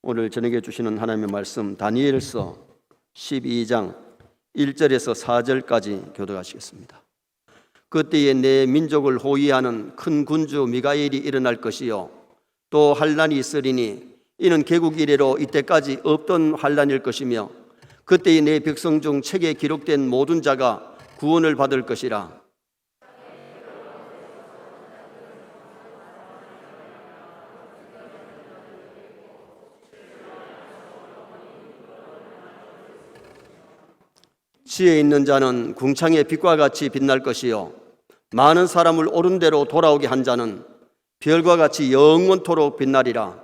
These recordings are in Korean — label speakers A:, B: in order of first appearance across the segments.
A: 오늘 저녁에 주시는 하나님의 말씀 다니엘서 12장 1절에서 4절까지 교독하시겠습니다. 그때에 내 민족을 호위하는 큰 군주 미가엘이 일어날 것이요 또 환난이 있으리니 이는 개국 이래로 이때까지 없던 환난일 것이며 그때에 내 백성 중 책에 기록된 모든 자가 구원을 받을 것이라. 지혜 있는 자는 궁창의 빛과 같이 빛날 것이요 많은 사람을 옳은 대로 돌아오게 한 자는 별과 같이 영원토록 빛나리라.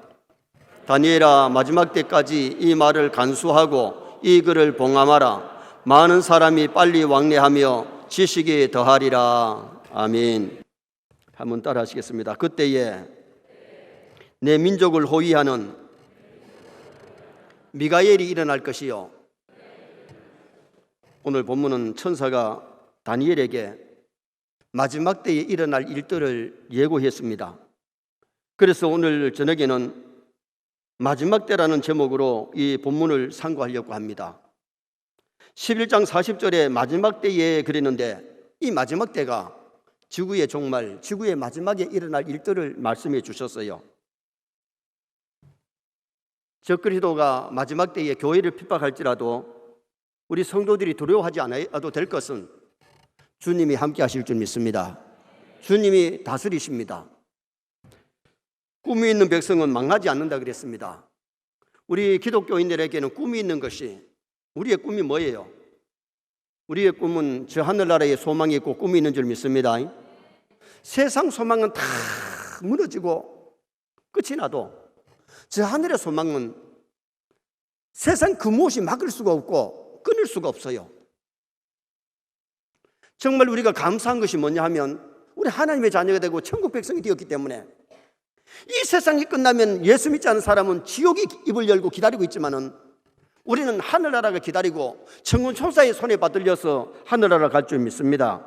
A: 다니엘아, 마지막 때까지 이 말을 간수하고 이 글을 봉함하라. 많은 사람이 빨리 왕래하며 지식이 더하리라. 아멘. 한번 따라 하시겠습니다. 그때에 내 민족을 호위하는 미가엘이 일어날 것이요. 오늘 본문은 천사가 다니엘에게 마지막 때에 일어날 일들을 예고했습니다. 그래서 오늘 저녁에는 마지막 때라는 제목으로 이 본문을 상고하려고 합니다. 11장 40절에 마지막 때에 그랬는데 이 마지막 때가 지구의 종말, 지구의 마지막에 일어날 일들을 말씀해 주셨어요. 적그리스도가 마지막 때에 교회를 핍박할지라도 우리 성도들이 두려워하지 않아도 될 것은 주님이 함께 하실 줄 믿습니다. 주님이 다스리십니다. 꿈이 있는 백성은 망하지 않는다 그랬습니다. 우리 기독교인들에게는 꿈이 있는 것이, 우리의 꿈이 뭐예요? 우리의 꿈은 저 하늘나라에 소망이 있고 꿈이 있는 줄 믿습니다. 세상 소망은 다 무너지고 끝이 나도 저 하늘의 소망은 세상 그 무엇이 막을 수가 없고 끊을 수가 없어요. 정말 우리가 감사한 것이 뭐냐 하면 우리 하나님의 자녀가 되고 천국 백성이 되었기 때문에 이 세상이 끝나면 예수 믿지 않은 사람은 지옥이 입을 열고 기다리고 있지만은 우리는 하늘나라가 기다리고 천군 천사의 손에 받들려서 하늘나라 갈 줄 믿습니다.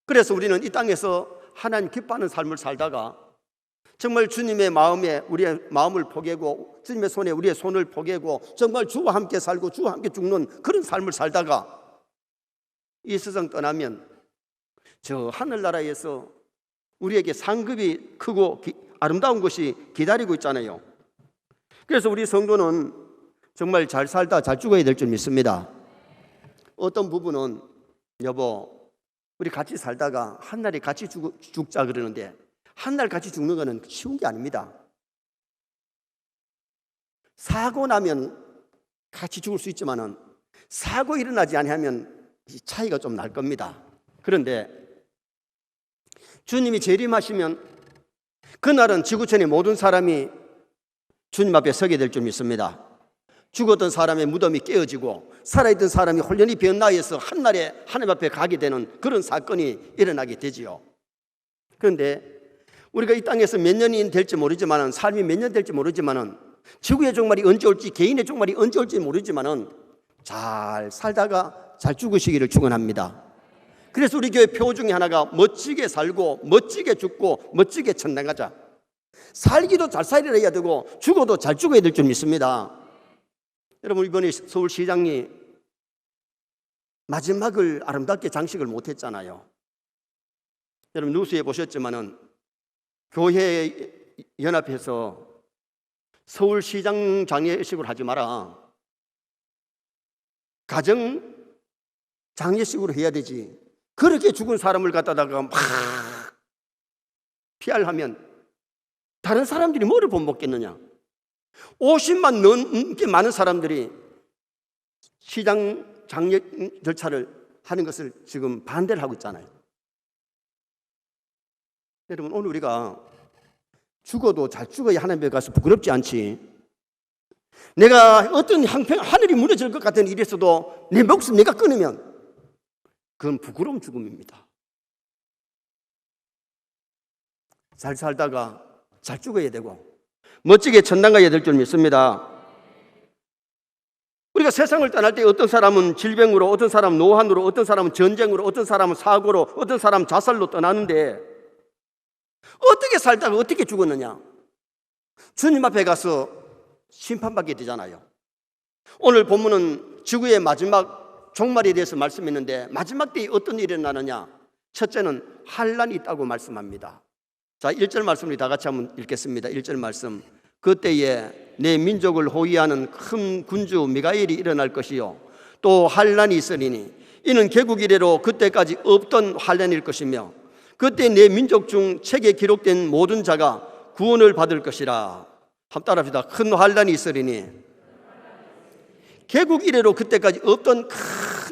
A: 그래서 우리는 이 땅에서 하나님 기뻐하는 삶을 살다가 정말 주님의 마음에 우리의 마음을 포개고 주님의 손에 우리의 손을 포개고 정말 주와 함께 살고 주와 함께 죽는 그런 삶을 살다가 이 세상 떠나면 저 하늘나라에서 우리에게 상급이 크고 아름다운 것이 기다리고 있잖아요. 그래서 우리 성도는 정말 잘 살다 잘 죽어야 될 줄 믿습니다. 어떤 부분은 여보 우리 같이 살다가 한날에 같이 죽자 그러는데 한날 같이 죽는 것은 쉬운 게 아닙니다. 사고 나면 같이 죽을 수 있지만은 사고 일어나지 아니하면 차이가 좀 날 겁니다. 그런데 주님이 재림하시면 그날은 지구촌의 모든 사람이 주님 앞에 서게 될 줄 믿습니다. 죽었던 사람의 무덤이 깨어지고 살아있던 사람이 홀연히 변화해서 한날에 하나님 앞에 가게 되는 그런 사건이 일어나게 되지요. 그런데 우리가 이 땅에서 몇 년이 될지 모르지만은 삶이 몇 년 될지 모르지만은 지구의 종말이 언제 올지 개인의 종말이 언제 올지 모르지만은 잘 살다가 잘 죽으시기를 축원합니다. 그래서 우리 교회 표 중에 하나가 멋지게 살고 멋지게 죽고 멋지게 천당 가자. 살기도 잘 살리라 해야 되고 죽어도 잘 죽어야 될 줄 믿습니다. 여러분 이번에 서울시장이 마지막을 아름답게 장식을 못했잖아요. 여러분 뉴스에 보셨지만은 교회 연합해서 서울시장 장례식으로 하지 마라. 가정 장례식으로 해야 되지. 그렇게 죽은 사람을 갖다가 막 피하려면 다른 사람들이 뭐를 본먹겠느냐. 50만 넘게 많은 사람들이 시장 장례 절차를 하는 것을 지금 반대를 하고 있잖아요. 여러분 오늘 우리가 죽어도 잘 죽어야 하나님 앞에 가서 부끄럽지 않지. 내가 어떤 하늘이 무너질 것 같은 일이 있어도 내 목숨 내가 끊으면 그건 부끄러운 죽음입니다. 잘 살다가 잘 죽어야 되고 멋지게 천당 가야 될 줄 믿습니다. 우리가 세상을 떠날 때 어떤 사람은 질병으로, 어떤 사람은 노환으로, 어떤 사람은 전쟁으로, 어떤 사람은 사고로, 어떤 사람은 자살로 떠나는데 어떻게 살다가 어떻게 죽었느냐? 주님 앞에 가서 심판받게 되잖아요. 오늘 본문은 지구의 마지막 종말에 대해서 말씀했는데 마지막 때에 어떤 일이 일어나느냐? 첫째는 환란이 있다고 말씀합니다. 자, 1절 말씀을 다 같이 한번 읽겠습니다. 1절 말씀. 그때에 내 민족을 호위하는 큰 군주 미가엘이 일어날 것이요 또 환란이 있으리니 이는 개국 이래로 그때까지 없던 환란일 것이며 그때 내 민족 중 책에 기록된 모든 자가 구원을 받을 것이라. 한번 따라합시다. 큰 환란이 있으리니 개국 이래로 그때까지 없던 큰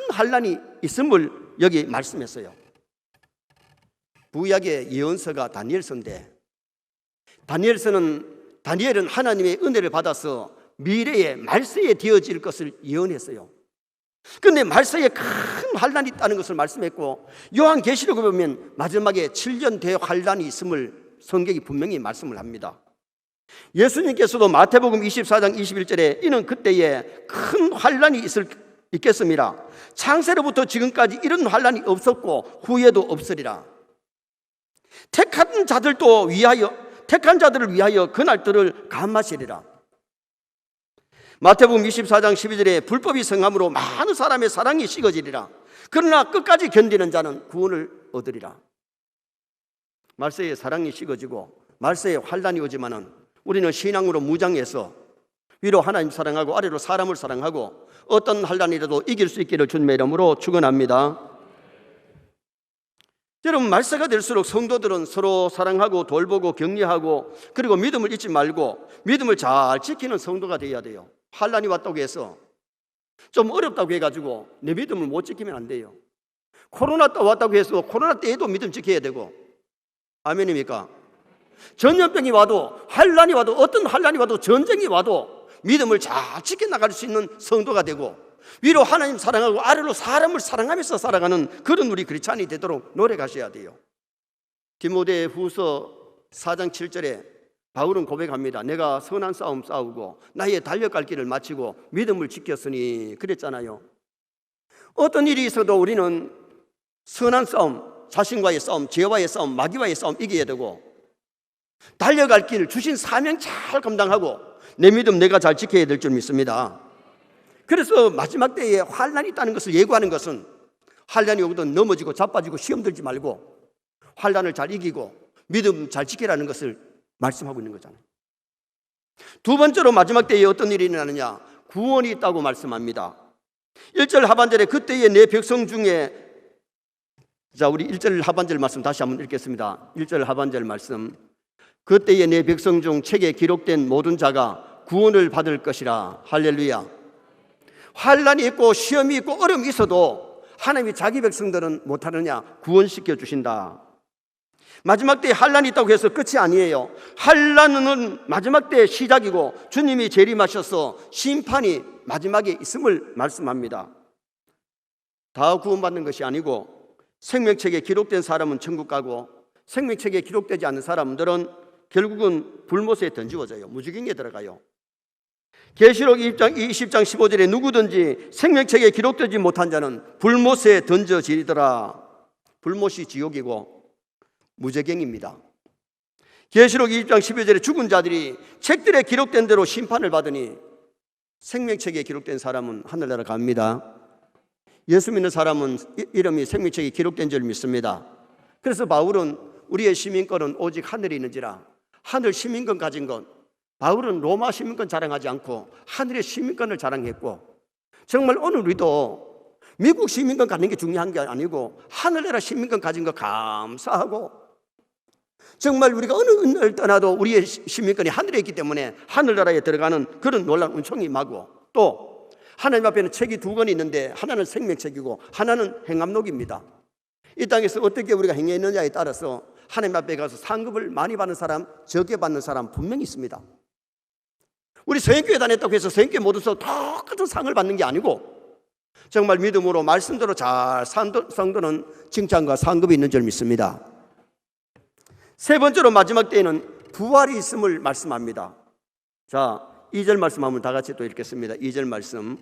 A: 환란이 있음을 여기 말씀했어요. 구약의 예언서가 다니엘서인데 다니엘은 하나님의 은혜를 받아서 미래에 말세에 되어질 것을 예언했어요. 그런데 말세에 큰 환란이 있다는 것을 말씀했고 요한계시록에 보면 마지막에 7년 대환란이 있음을 성경이 분명히 말씀을 합니다. 예수님께서도 마태복음 24장 21절에 이는 그때에 큰 환란이 있겠습니다. 창세로부터 지금까지 이런 환란이 없었고 후에도 없으리라. 택한 자들을 위하여 그날들을 감하시리라. 마태복음 24장 12절에 불법이 성함으로 많은 사람의 사랑이 식어지리라. 그러나 끝까지 견디는 자는 구원을 얻으리라. 말세에 사랑이 식어지고 말세에 환란이 오지만은 우리는 신앙으로 무장해서 위로 하나님 사랑하고 아래로 사람을 사랑하고 어떤 환란이라도 이길 수 있기를 주님의 이름으로 축원합니다. 여러분, 말세가 될수록 성도들은 서로 사랑하고 돌보고 격려하고 그리고 믿음을 잊지 말고 믿음을 잘 지키는 성도가 되어야 돼요. 환란이 왔다고 해서 좀 어렵다고 해가지고 내 믿음을 못 지키면 안 돼요. 코로나 때 왔다고 해서 코로나 때에도 믿음 지켜야 되고, 아멘입니까? 전염병이 와도 환란이 와도 어떤 환란이 와도 전쟁이 와도 믿음을 잘 지켜나갈 수 있는 성도가 되고 위로 하나님 사랑하고 아래로 사람을 사랑하면서 살아가는 그런 우리 크리스찬이 되도록 노력하셔야 돼요. 디모데 후서 4장 7절에 바울은 고백합니다. 내가 선한 싸움 싸우고 나의 달려갈 길을 마치고 믿음을 지켰으니 그랬잖아요. 어떤 일이 있어도 우리는 선한 싸움, 자신과의 싸움, 죄와의 싸움, 마귀와의 싸움 이겨야 되고 달려갈 길 주신 사명 잘 감당하고 내 믿음 내가 잘 지켜야 될 줄 믿습니다. 그래서 마지막 때에 환란이 있다는 것을 예고하는 것은 환란이 오거든 넘어지고 자빠지고 시험 들지 말고 환란을 잘 이기고 믿음 잘 지키라는 것을 말씀하고 있는 거잖아요. 두 번째로 마지막 때에 어떤 일이 일어나느냐? 구원이 있다고 말씀합니다. 1절 하반절에 그때에 내 백성 중에, 자, 우리 1절 하반절 말씀 다시 한번 읽겠습니다. 1절 하반절 말씀. 그때에 내 백성 중 책에 기록된 모든 자가 구원을 받을 것이라. 할렐루야. 환란이 있고 시험이 있고 어려움이 있어도 하나님이 자기 백성들은 못하느냐? 구원시켜 주신다. 마지막 때에 환란이 있다고 해서 끝이 아니에요. 환란은 마지막 때의 시작이고 주님이 재림하셔서 심판이 마지막에 있음을 말씀합니다. 다 구원받는 것이 아니고 생명책에 기록된 사람은 천국 가고 생명책에 기록되지 않는 사람들은 결국은 불못에 던지워져요. 무지경에 들어가요. 계시록 20장 15절에 누구든지 생명책에 기록되지 못한 자는 불못에 던져지리더라. 불못이 지옥이고 무저갱입니다. 계시록 20장 12절에 죽은 자들이 책들에 기록된 대로 심판을 받으니 생명책에 기록된 사람은 하늘나라 갑니다. 예수 믿는 사람은 이름이 생명책에 기록된 줄 믿습니다. 그래서 바울은 우리의 시민권은 오직 하늘에 있는지라. 하늘 시민권 가진 것, 바울은 로마 시민권 자랑하지 않고 하늘의 시민권을 자랑했고, 정말 오늘 우리도 미국 시민권 갖는 게 중요한 게 아니고 하늘나라 시민권 가진 거 감사하고, 정말 우리가 어느 은혜를 떠나도 우리의 시민권이 하늘에 있기 때문에 하늘나라에 들어가는 그런 놀라운 은총이 임하고, 또 하나님 앞에는 책이 두 권이 있는데 하나는 생명책이고 하나는 행함록입니다. 이 땅에서 어떻게 우리가 행했느냐에 따라서 하나님 앞에 가서 상급을 많이 받는 사람, 적게 받는 사람 분명히 있습니다. 우리 서영교회 다녔다고 해서 서영교회 모두서 똑같은 상을 받는 게 아니고 정말 믿음으로 말씀대로 잘 산 성도는 칭찬과 상급이 있는 줄 믿습니다. 세 번째로 마지막 때에는 부활이 있음을 말씀합니다. 자, 2절 말씀 한번 다 같이 또 읽겠습니다. 2절 말씀.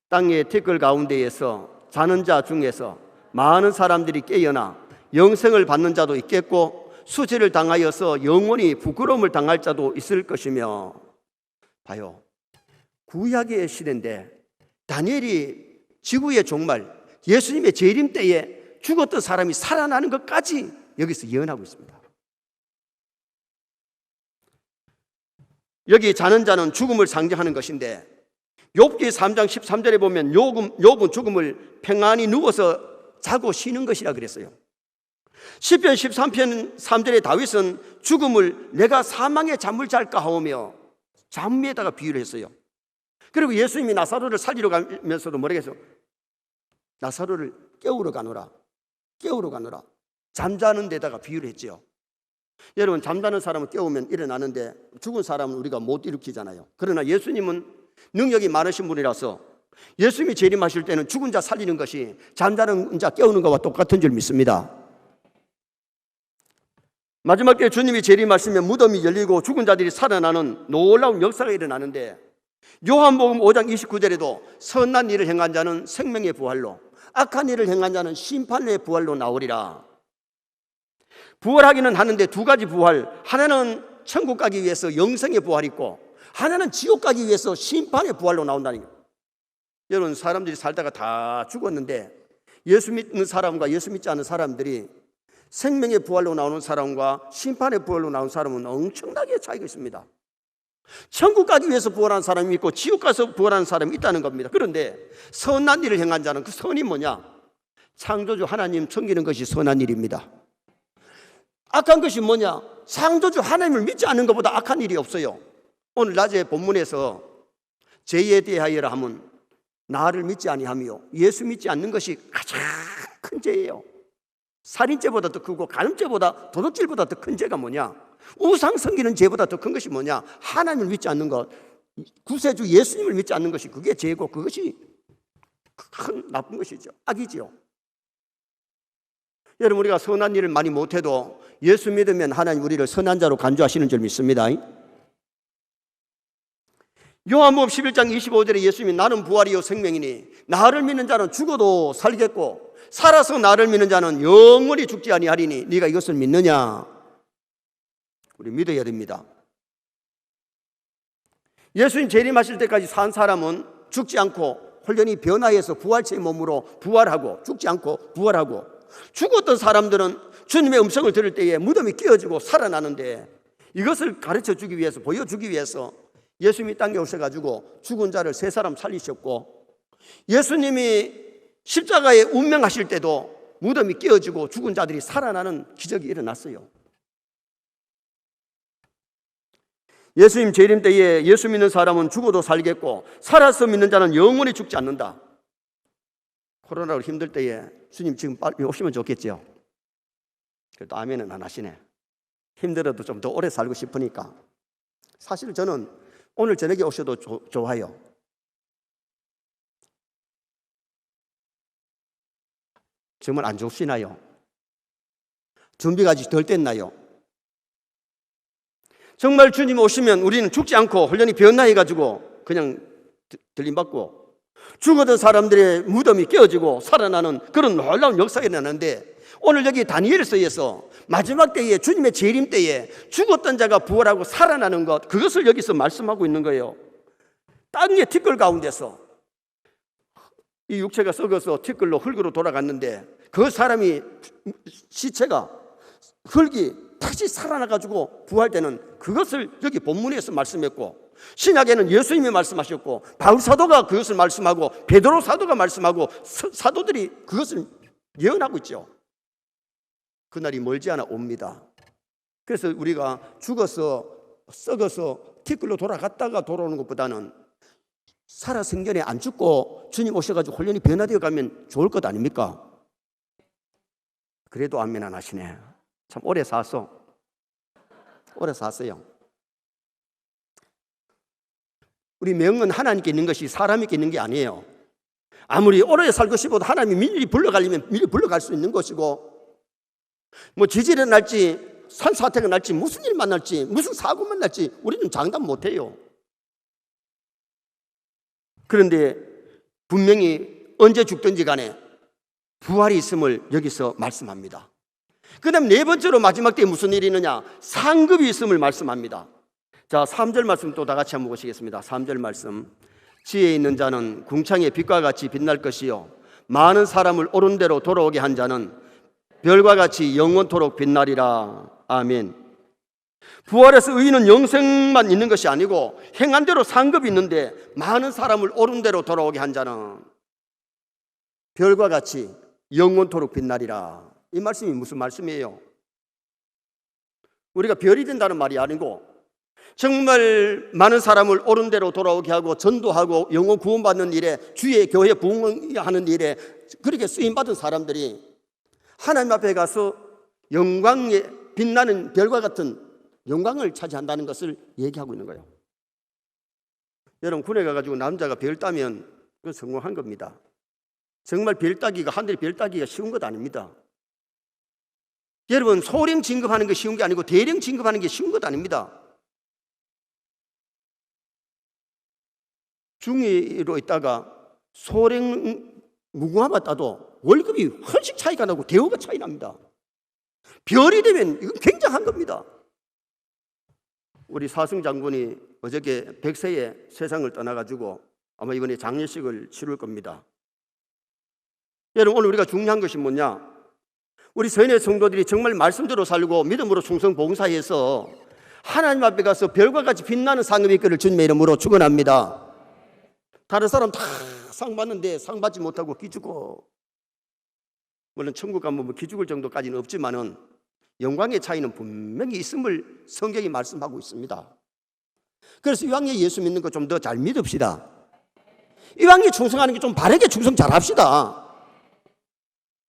A: 땅의 티끌 가운데에서 자는 자 중에서 많은 사람들이 깨어나 영생을 받는 자도 있겠고 수치를 당하여서 영원히 부끄러움을 당할 자도 있을 것이며, 봐요. 구약의 시대인데 다니엘이 지구의 종말, 예수님의 재림 때에 죽었던 사람이 살아나는 것까지 여기서 예언하고 있습니다. 여기 자는 자는 죽음을 상징하는 것인데 욥기 3장 13절에 보면 욥은 죽음을 평안히 누워서 자고 쉬는 것이라 그랬어요. 시편 13편 3절에 다윗은 죽음을 내가 사망의 잠을 잘까 하오며 잠에다가 비유를 했어요. 그리고 예수님이 나사로를 살리러 가면서도 뭐라고 했어요? 나사로를 깨우러 가노라. 잠자는 데다가 비유를 했죠. 여러분, 잠자는 사람을 깨우면 일어나는데 죽은 사람은 우리가 못 일으키잖아요. 그러나 예수님은 능력이 많으신 분이라서 예수님이 재림하실 때는 죽은 자 살리는 것이 잠자는 자 깨우는 것과 똑같은 줄 믿습니다. 마지막 때 주님이 재림하시면 무덤이 열리고 죽은 자들이 살아나는 놀라운 역사가 일어나는데 요한복음 5장 29절에도 선한 일을 행한 자는 생명의 부활로, 악한 일을 행한 자는 심판의 부활로 나오리라. 부활하기는 하는데 두 가지 부활, 하나는 천국 가기 위해서 영생의 부활이 있고 하나는 지옥 가기 위해서 심판의 부활로 나온다는 거예요. 여러분, 사람들이 살다가 다 죽었는데 예수 믿는 사람과 예수 믿지 않는 사람들이 생명의 부활로 나오는 사람과 심판의 부활로 나오는 사람은 엄청나게 차이가 있습니다. 천국 가기 위해서 부활한 사람이 있고 지옥 가서 부활하는 사람이 있다는 겁니다. 그런데 선한 일을 행한 자는 그 선이 뭐냐? 창조주 하나님 섬기는 것이 선한 일입니다. 악한 것이 뭐냐? 창조주 하나님을 믿지 않는 것보다 악한 일이 없어요. 오늘 낮에 본문에서 죄에 대하여라 하면 나를 믿지 아니하며 예수 믿지 않는 것이 가장 큰 죄예요. 살인죄보다 더 크고 간음죄보다, 도둑질보다 더 큰 죄가 뭐냐? 우상 섬기는 죄보다 더 큰 것이 뭐냐? 하나님을 믿지 않는 것, 구세주 예수님을 믿지 않는 것이 그게 죄고 그것이 큰 나쁜 것이죠. 악이죠. 여러분, 우리가 선한 일을 많이 못해도 예수 믿으면 하나님 우리를 선한 자로 간주하시는 줄 믿습니다. 요한복음 11장 25절에 예수님이 나는 부활이요 생명이니 나를 믿는 자는 죽어도 살겠고 살아서 나를 믿는 자는 영원히 죽지 아니하리니 네가 이것을 믿느냐? 우리 믿어야 됩니다. 예수님 재림하실 때까지 산 사람은 죽지 않고 홀연히 변화해서 부활체의 몸으로 부활하고 죽지 않고 부활하고, 죽었던 사람들은 주님의 음성을 들을 때에 무덤이 끼어지고 살아나는데 이것을 가르쳐 주기 위해서, 보여주기 위해서 예수님이 땅에 오셔가지고 죽은 자를 세 사람 살리셨고, 예수님이 십자가에 운명하실 때도 무덤이 끼어지고 죽은 자들이 살아나는 기적이 일어났어요. 예수님 재림 때에 예수 믿는 사람은 죽어도 살겠고 살아서 믿는 자는 영원히 죽지 않는다. 코로나로 힘들 때에 주님 지금 빨리 오시면 좋겠죠. 그래도 아멘은 안 하시네. 힘들어도 좀 더 오래 살고 싶으니까. 사실 저는 오늘 저녁에 오셔도 좋아요. 정말 안 좋으시나요? 준비가 아직 덜 됐나요? 정말 주님 오시면 우리는 죽지 않고 홀연히 변화해가지고 그냥 들림받고, 죽었던 사람들의 무덤이 깨어지고 살아나는 그런 놀라운 역사가 일어나는데, 오늘 여기 다니엘서에서 마지막 때에 주님의 재림 때에 죽었던 자가 부활하고 살아나는 것, 그것을 여기서 말씀하고 있는 거예요. 땅의 티끌 가운데서 이 육체가 썩어서 티끌로 흙으로 돌아갔는데 그 사람이 시체가 흙이 다시 살아나가지고 부활되는 그것을 여기 본문에서 말씀했고, 신약에는 예수님이 말씀하셨고 바울 사도가 그것을 말씀하고 베드로 사도가 말씀하고 사도들이 그것을 예언하고 있죠. 그날이 멀지 않아 옵니다. 그래서 우리가 죽어서 썩어서 티끌로 돌아갔다가 돌아오는 것보다는 살아 생전에 안 죽고 주님 오셔가지고 홀연히 변화되어 가면 좋을 것 아닙니까? 그래도 아멘 안 하시네. 참 오래 샀어. 오래 샀어요. 우리 명은 하나님께 있는 것이 사람에게 있는 게 아니에요. 아무리 오래 살고 싶어도 하나님이 미리 불러가려면 미리 불러갈 수 있는 것이고, 뭐 지진이 날지 산사태가 날지 무슨 일 만날지 무슨 사고가 날지 우리는 장담 못해요. 그런데 분명히 언제 죽든지 간에 부활이 있음을 여기서 말씀합니다. 그 다음 네 번째로 마지막 때에 무슨 일이 있느냐? 상급이 있음을 말씀합니다. 자, 3절 말씀 또 다 같이 한번 보시겠습니다. 3절 말씀. 지혜 있는 자는 궁창의 빛과 같이 빛날 것이요 많은 사람을 옳은 대로 돌아오게 한 자는 별과 같이 영원토록 빛나리라. 아멘. 부활해서 의인은 영생만 있는 것이 아니고 행한 대로 상급이 있는데 많은 사람을 옳은 대로 돌아오게 한 자는 별과 같이 영원토록 빛나리라. 이 말씀이 무슨 말씀이에요? 우리가 별이 된다는 말이 아니고 정말 많은 사람을 옳은 대로 돌아오게 하고 전도하고 영혼 구원받는 일에 주의 교회 부흥하는 일에 그렇게 쓰임받은 사람들이 하나님 앞에 가서 영광에 빛나는 별과 같은 영광을 차지한다는 것을 얘기하고 있는 거예요. 여러분, 군에 가가지고 남자가 별 따면 그건 성공한 겁니다. 정말 별 따기가, 하늘에 별 따기가 쉬운 것 아닙니다. 여러분, 소령 진급하는 게 쉬운 게 아니고 대령 진급하는 게 쉬운 것 아닙니다. 중위로 있다가 소령 무궁화가 따도 월급이 훨씬 차이가 나고 대우가 차이 납니다. 별이 되면 이건 굉장한 겁니다. 우리 사승 장군이 어저께 100세에 세상을 떠나가지고 아마 이번에 장례식을 치룰 겁니다. 여러분, 오늘 우리가 중요한 것이 뭐냐? 우리 선의 성도들이 정말 말씀대로 살고 믿음으로 충성 봉사해서 하나님 앞에 가서 별과 같이 빛나는 상급이 있기를 주님의 이름으로 축원합니다. 다른 사람 다 상 받는데 상 받지 못하고 기죽고, 물론 천국 가면 뭐 기죽을 정도까지는 없지만은 영광의 차이는 분명히 있음을 성경이 말씀하고 있습니다. 그래서 이왕에 예수 믿는 거 좀 더 잘 믿읍시다. 이왕에 충성하는 게 좀 바르게 충성 잘 합시다.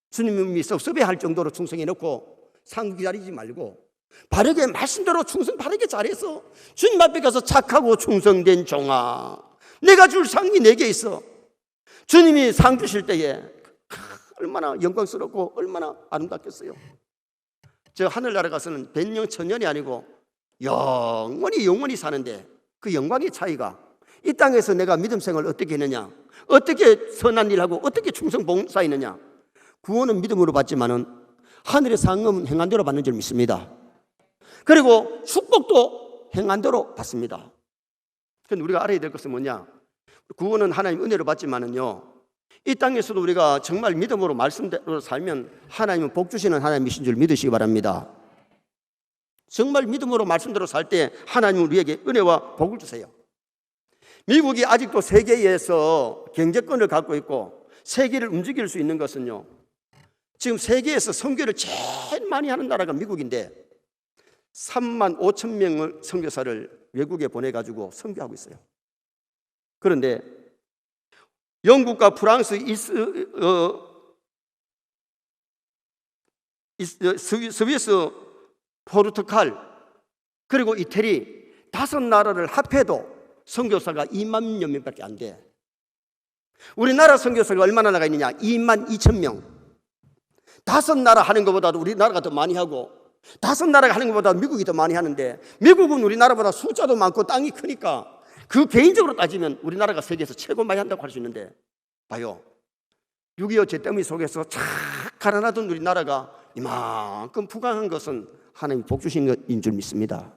A: 주님이 섭섭해할 정도로 충성해놓고 상 기다리지 말고 바르게 말씀대로 충성 바르게 잘해서 주님 앞에 가서 착하고 충성된 종아, 내가 줄 상이 내게 있어. 주님이 상 주실 때에 얼마나 영광스럽고 얼마나 아름답겠어요. 저 하늘나라 가서는 백년 천년이 아니고 영원히 사는데 그 영광의 차이가 이 땅에서 내가 믿음 생활을 어떻게 했느냐, 어떻게 선한 일하고 어떻게 충성 봉사했느냐. 구원은 믿음으로 받지만은 하늘의 상은 행한 대로 받는 줄 믿습니다. 그리고 축복도 행한 대로 받습니다. 그런데 우리가 알아야 될 것은 뭐냐? 구원은 하나님 은혜로 받지만은요, 이 땅에서도 우리가 정말 믿음으로 말씀대로 살면 하나님은 복 주시는 하나님이신 줄 믿으시기 바랍니다. 정말 믿음으로 말씀대로 살 때 하나님은 우리에게 은혜와 복을 주세요. 미국이 아직도 세계에서 경제권을 갖고 있고 세계를 움직일 수 있는 것은요, 지금 세계에서 선교를 제일 많이 하는 나라가 미국인데 3만 5천 명의 선교사를 외국에 보내가지고 선교하고 있어요. 그런데 영국과 프랑스, 스위스, 포르투갈, 그리고 이태리 5나라를 합해도 선교사가 2만여 명밖에 안 돼. 우리나라 선교사가 얼마나 나가 있느냐? 2만 2천 명. 5나라 하는 것보다도 우리나라가 더 많이 하고 5나라가 하는 것보다 미국이 더 많이 하는데, 미국은 우리나라보다 숫자도 많고 땅이 크니까 그 개인적으로 따지면 우리나라가 세계에서 최고 많이 한다고 할 수 있는데, 봐요, 6.25 잿더미 속에서 착 가난하던 우리나라가 이만큼 부강한 것은 하나님이 복 주신 것인 줄 믿습니다.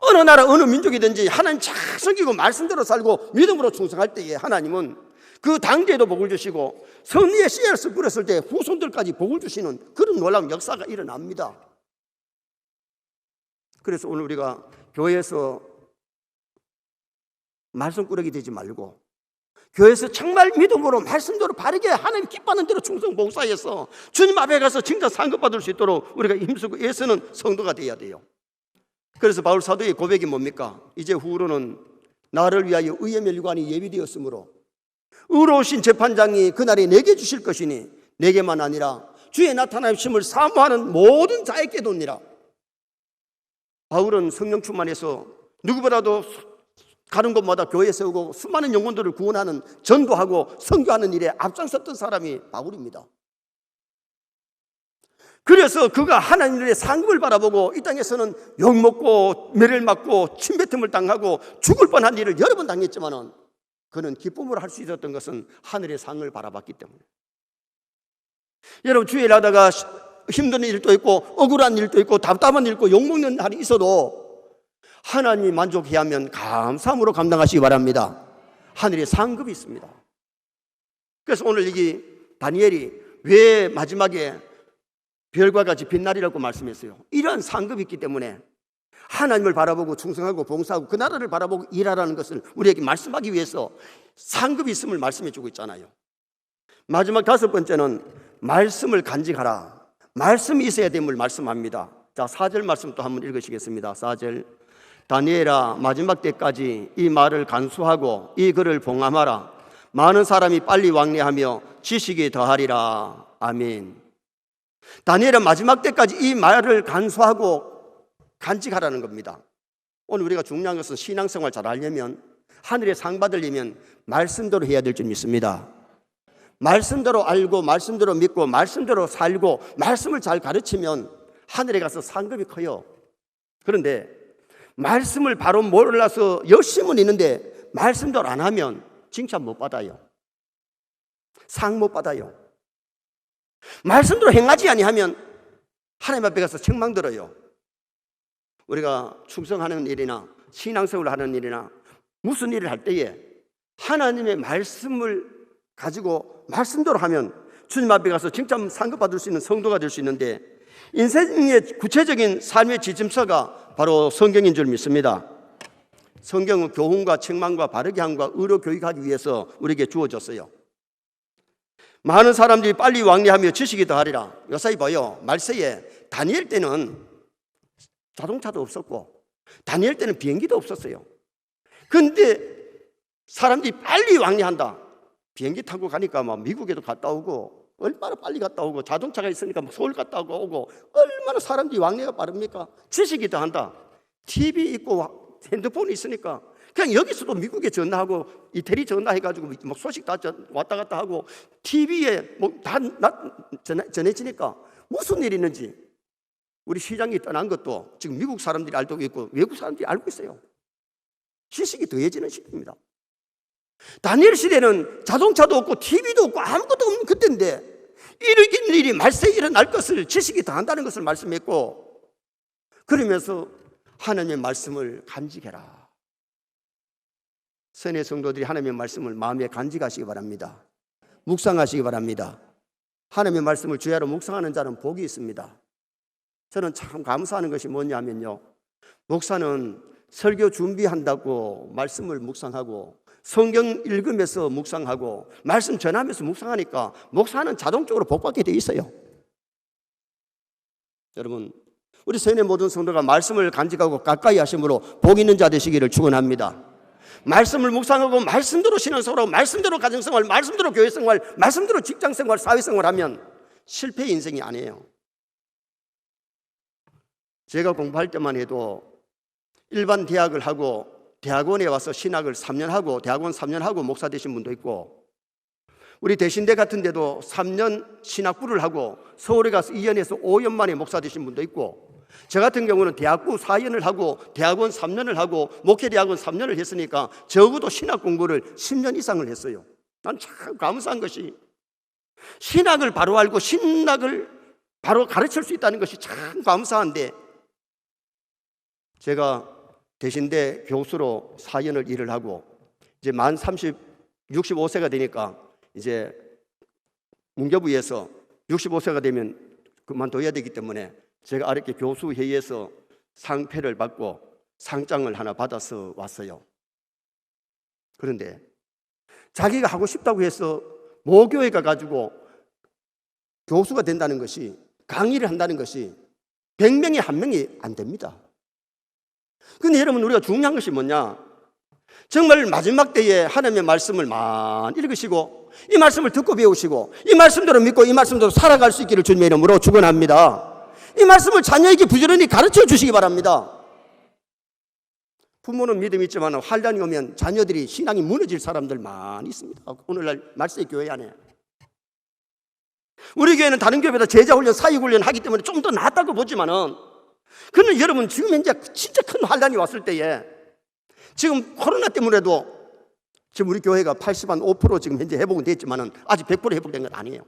A: 어느 나라 어느 민족이든지 하나님 잘 섬기고 말씀대로 살고 믿음으로 충성할 때에 하나님은 그 당대에도 복을 주시고 선의의 씨앗을 뿌렸을 때 후손들까지 복을 주시는 그런 놀라운 역사가 일어납니다. 그래서 오늘 우리가 교회에서 말씀꾸러기 되지 말고 교회에서 정말 믿음으로 말씀대로 바르게 하나님 기뻐하는 대로 충성 봉사해서 주님 앞에 가서 진짜 상급받을 수 있도록 우리가 힘쓰고 애쓰는 성도가 되어야 돼요. 그래서 바울 사도의 고백이 뭡니까? 이제 후로는 나를 위하여 의의 멸관이 예비되었으므로 의로우신 재판장이 그날에 내게 주실 것이니 내게만 아니라 주의 나타나심을 사모하는 모든 자에게 돕니라. 바울은 성령 충만해서 누구보다도 가는 곳마다 교회 세우고 수많은 영혼들을 구원하는, 전도하고 선교하는 일에 앞장섰던 사람이 바울입니다. 그래서 그가 하나님의 상급을 바라보고 이 땅에서는 욕먹고 매를 맞고 침뱉음을 당하고 죽을 뻔한 일을 여러 번 당했지만은 그는 기쁨으로 할 수 있었던 것은 하늘의 상을 바라봤기 때문에. 여러분, 주일을 하다가 힘든 일도 있고 억울한 일도 있고 답답한 일도 있고 욕먹는 날이 있어도 하나님이 만족해야 하면 감사함으로 감당하시기 바랍니다. 하늘에 상급이 있습니다. 그래서 오늘 여기 다니엘이 왜 마지막에 별과 같이 빛나리라고 말씀했어요? 이러한 상급이 있기 때문에 하나님을 바라보고 충성하고 봉사하고 그 나라를 바라보고 일하라는 것을 우리에게 말씀하기 위해서 상급이 있음을 말씀해 주고 있잖아요. 마지막 5번째는 말씀을 간직하라. 말씀이 있어야 됨을 말씀합니다. 자, 4절 말씀 또 한번 읽으시겠습니다. 4절. 다니엘아, 마지막 때까지 이 말을 간수하고 이 글을 봉함하라. 많은 사람이 빨리 왕래하며 지식이 더하리라. 아멘. 다니엘은 마지막 때까지 이 말을 간수하고 간직하라는 겁니다. 오늘 우리가 중요한 것은 신앙생활 잘 하려면, 하늘에 상 받으려면 말씀대로 해야 될 줄 믿습니다. 말씀대로 알고 말씀대로 믿고 말씀대로 살고 말씀을 잘 가르치면 하늘에 가서 상급이 커요. 그런데 말씀을 바로 몰라서 열심은 있는데 말씀대로 안 하면 칭찬 못 받아요. 상 못 받아요. 말씀대로 행하지 아니하면 하나님 앞에 가서 책망 들어요. 우리가 충성하는 일이나 신앙생활을 하는 일이나 무슨 일을 할 때에 하나님의 말씀을 가지고 말씀대로 하면 주님 앞에 가서 칭찬 상급받을 수 있는 성도가 될 수 있는데, 인생의 구체적인 삶의 지침서가 바로 성경인 줄 믿습니다. 성경은 교훈과 책망과 바르게 함과 의로 교육하기 위해서 우리에게 주어졌어요. 많은 사람들이 빨리 왕래하며 지식이 더하리라. 요사이 봐요. 말세에 다니엘 때는 자동차도 없었고 다니엘 때는 비행기도 없었어요. 그런데 사람들이 빨리 왕래한다. 비행기 타고 가니까 막 미국에도 갔다 오고, 얼마나 빨리 갔다 오고, 자동차가 있으니까 막 서울 갔다 오고, 얼마나 사람들이 왕래가 빠릅니까? 지식이 더한다. TV 있고 핸드폰이 있으니까 그냥 여기서도 미국에 전화하고 이태리 전화해가지고 막 소식 다 왔다 갔다 하고 TV에 뭐 다 전해지니까 무슨 일이 있는지 우리 시장이 떠난 것도 지금 미국 사람들이 알고 있고 외국 사람들이 알고 있어요. 지식이 더해지는 시대입니다. 다니엘 시대는 자동차도 없고 TV도 없고 아무것도 없는 그때인데 이런 일이 말세에 일어날 것을 지식이 더한다는 것을 말씀했고, 그러면서 하나님의 말씀을 간직해라. 선의 성도들이 하나님의 말씀을 마음에 간직하시기 바랍니다. 묵상하시기 바랍니다. 하나님의 말씀을 주야로 묵상하는 자는 복이 있습니다. 저는 참 감사하는 것이 뭐냐면요, 목사는 설교 준비한다고 말씀을 묵상하고 성경 읽으면서 묵상하고 말씀 전하면서 묵상하니까 목사는 자동적으로 복받게 돼 있어요. 여러분, 우리 세뇌 모든 성도가 말씀을 간직하고 가까이 하심으로 복 있는 자 되시기를 축원합니다. 말씀을 묵상하고 말씀대로 신앙생활하고 말씀대로 가정생활, 말씀대로 교회생활, 말씀대로 직장생활, 사회생활하면 실패의 인생이 아니에요. 제가 공부할 때만 해도 일반 대학을 하고 대학원에 와서 신학을 3년 하고 대학원 3년 하고 목사 되신 분도 있고, 우리 대신대 같은 데도 3년 신학부를 하고 서울에 가서 2년에서 5년 만에 목사 되신 분도 있고, 저 같은 경우는 대학부 4년을 하고 대학원 3년을 하고 목회대학원 3년을 했으니까 적어도 신학 공부를 10년 이상을 했어요. 난 참 감사한 것이 신학을 바로 알고 신학을 바로 가르칠 수 있다는 것이 참 감사한데, 제가 대신대 교수로 4년을 일을 하고 이제 만 65세가 되니까 이제 문교부에서 65세가 되면 그만둬야 되기 때문에 제가 아랫게 교수회의에서 상패를 받고 상장을 하나 받아서 왔어요. 그런데 자기가 하고 싶다고 해서 모교에 가가지고 교수가 된다는 것이, 강의를 한다는 것이 100명에 1명이 안 됩니다. 근데 여러분, 우리가 중요한 것이 뭐냐? 정말 마지막 때에 하나님의 말씀을 많이 읽으시고 이 말씀을 듣고 배우시고 이 말씀대로 믿고 이 말씀대로 살아갈 수 있기를 주님의 이름으로 축원합니다. 이 말씀을 자녀에게 부지런히 가르쳐 주시기 바랍니다. 부모는 믿음이 있지만 환란이 오면 자녀들이 신앙이 무너질 사람들 많이 있습니다. 오늘날 말세 교회 안에 우리 교회는 다른 교회보다 제자훈련, 사역훈련 하기 때문에 좀 더 낫다고 보지만은, 그러나 여러분, 지금 현재 진짜 큰 환란이 왔을 때에 지금 코로나 때문에도 지금 우리 교회가 85% 지금 현재 회복은 됐지만은 아직 100% 회복된 건 아니에요.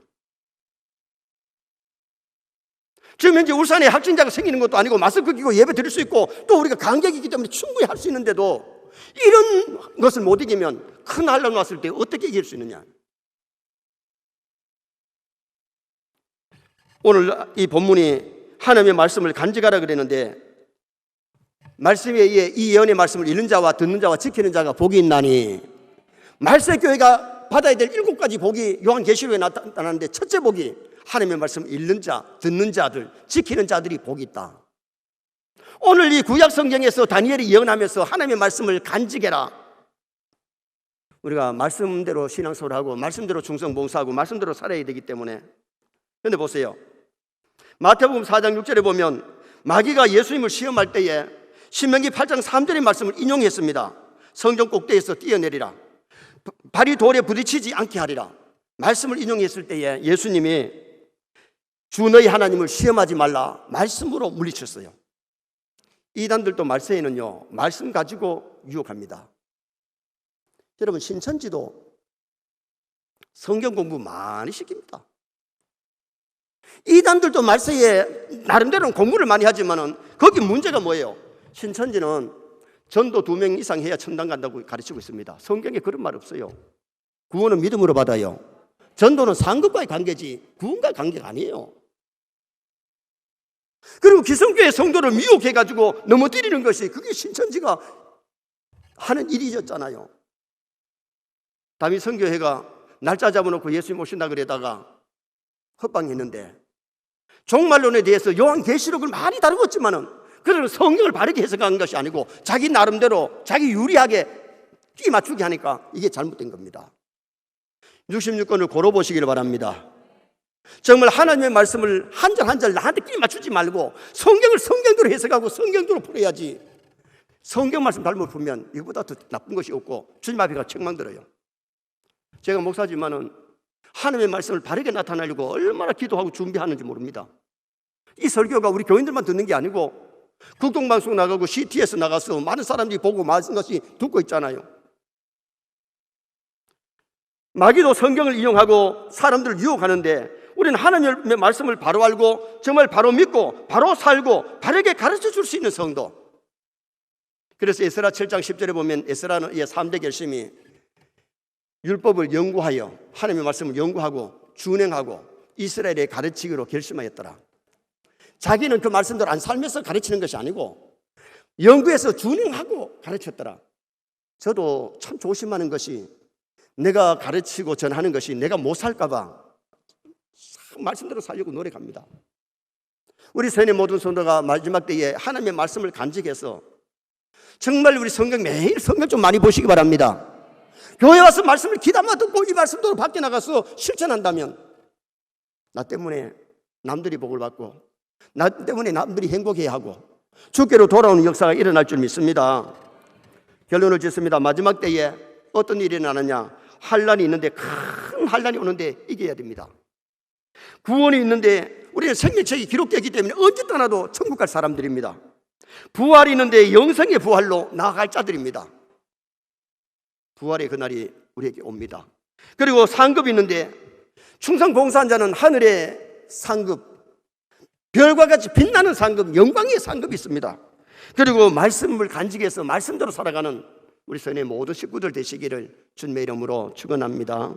A: 지금 현재 울산에 확진자가 생기는 것도 아니고 마스크 끼고 예배 드릴 수 있고 또 우리가 간격이기 때문에 충분히 할 수 있는데도 이런 것을 못 이기면 큰 환란 왔을 때 어떻게 이길 수 있느냐. 오늘 이 본문이 하나님의 말씀을 간직하라 그랬는데, 말씀에 의해 이 예언의 말씀을 읽는 자와 듣는 자와 지키는 자가 복이 있나니, 말씀의 교회가 받아야 될 7가지 복이 요한계시록에 나타나는데, 첫째 복이 하나님의 말씀을 읽는 자, 듣는 자들, 지키는 자들이 복이 있다. 오늘 이 구약 성경에서 다니엘이 예언하면서 하나님의 말씀을 간직해라. 우리가 말씀대로 신앙생활을 하고 말씀대로 충성봉사하고 말씀대로 살아야 되기 때문에. 그런데 보세요, 마태복음 4장 6절에 보면 마귀가 예수님을 시험할 때에 신명기 8장 3절의 말씀을 인용했습니다. 성전 꼭대기에서 뛰어내리라, 발이 돌에 부딪히지 않게 하리라. 말씀을 인용했을 때에 예수님이 주 너희 하나님을 시험하지 말라 말씀으로 물리쳤어요. 이단들도 말세에는요, 말씀 가지고 유혹합니다. 여러분, 신천지도 성경 공부 많이 시킵니다. 이단들도 말세에 나름대로는 공부를 많이 하지만은 거기 문제가 뭐예요? 신천지는 전도 2명 이상 해야 천당 간다고 가르치고 있습니다. 성경에 그런 말 없어요. 구원은 믿음으로 받아요. 전도는 상급과의 관계지 구원과의 관계가 아니에요. 그리고 기성교회 성도를 미혹해가지고 넘어뜨리는 것이, 그게 신천지가 하는 일이었잖아요. 다윗 선교회가 날짜 잡아놓고 예수님 오신다 그러다가 헛방했는데, 종말론에 대해서 요한계시록을 많이 다루었지만은 그들은 성경을 바르게 해석한 것이 아니고 자기 나름대로 자기 유리하게 끼 맞추게 하니까 이게 잘못된 겁니다. 66권을 고로 보시기를 바랍니다. 정말 하나님의 말씀을 한 절 한 절 나한테 끼 맞추지 말고 성경을 성경대로 해석하고 성경대로 풀어야지. 성경 말씀 잘못 풀면 이거보다 더 나쁜 것이 없고 주님 앞에 가 책망들어요. 제가 목사지만은 하나님의 말씀을 바르게 나타내려고 얼마나 기도하고 준비하는지 모릅니다. 이 설교가 우리 교인들만 듣는 게 아니고 국동방송 나가고 CT에서 나가서 많은 사람들이 보고 많은 것이 듣고 있잖아요. 마귀도 성경을 이용하고 사람들을 유혹하는데, 우리는 하나님의 말씀을 바로 알고 정말 바로 믿고 바로 살고 바르게 가르쳐 줄 수 있는 성도. 그래서 에스라 7장 10절에 보면 에스라는 3대 결심이 율법을 연구하여 하나님의 말씀을 연구하고 준행하고 이스라엘에 가르치기로 결심하였더라. 자기는 그 말씀대로 안 살면서 가르치는 것이 아니고 연구해서 준행하고 가르쳤더라. 저도 참 조심하는 것이, 내가 가르치고 전하는 것이 내가 못 살까 봐 말씀대로 살려고 노력합니다. 우리 세뇌 모든 성도가 마지막 때에 하나님의 말씀을 간직해서 정말 우리 성경, 매일 성경 좀 많이 보시기 바랍니다. 교회 와서 말씀을 귀담아 듣고 이 말씀대로 밖에 나가서 실천한다면 나 때문에 남들이 복을 받고 나 때문에 남들이 행복해야 하고 주께로 돌아오는 역사가 일어날 줄 믿습니다. 결론을 짓습니다. 마지막 때에 어떤 일이 일어나느냐? 환란이 있는데, 큰 환란이 오는데 이겨야 됩니다. 구원이 있는데 우리는 생명책이 기록되기 때문에 언제 떠나도 천국 갈 사람들입니다. 부활이 있는데 영생의 부활로 나아갈 자들입니다. 부활의 그날이 우리에게 옵니다. 그리고 상급이 있는데 충성 봉사한 자는 하늘의 상급, 별과 같이 빛나는 상급, 영광의 상급이 있습니다. 그리고 말씀을 간직해서 말씀대로 살아가는 우리 선의 모든 식구들 되시기를 주님의 이름으로 축원합니다.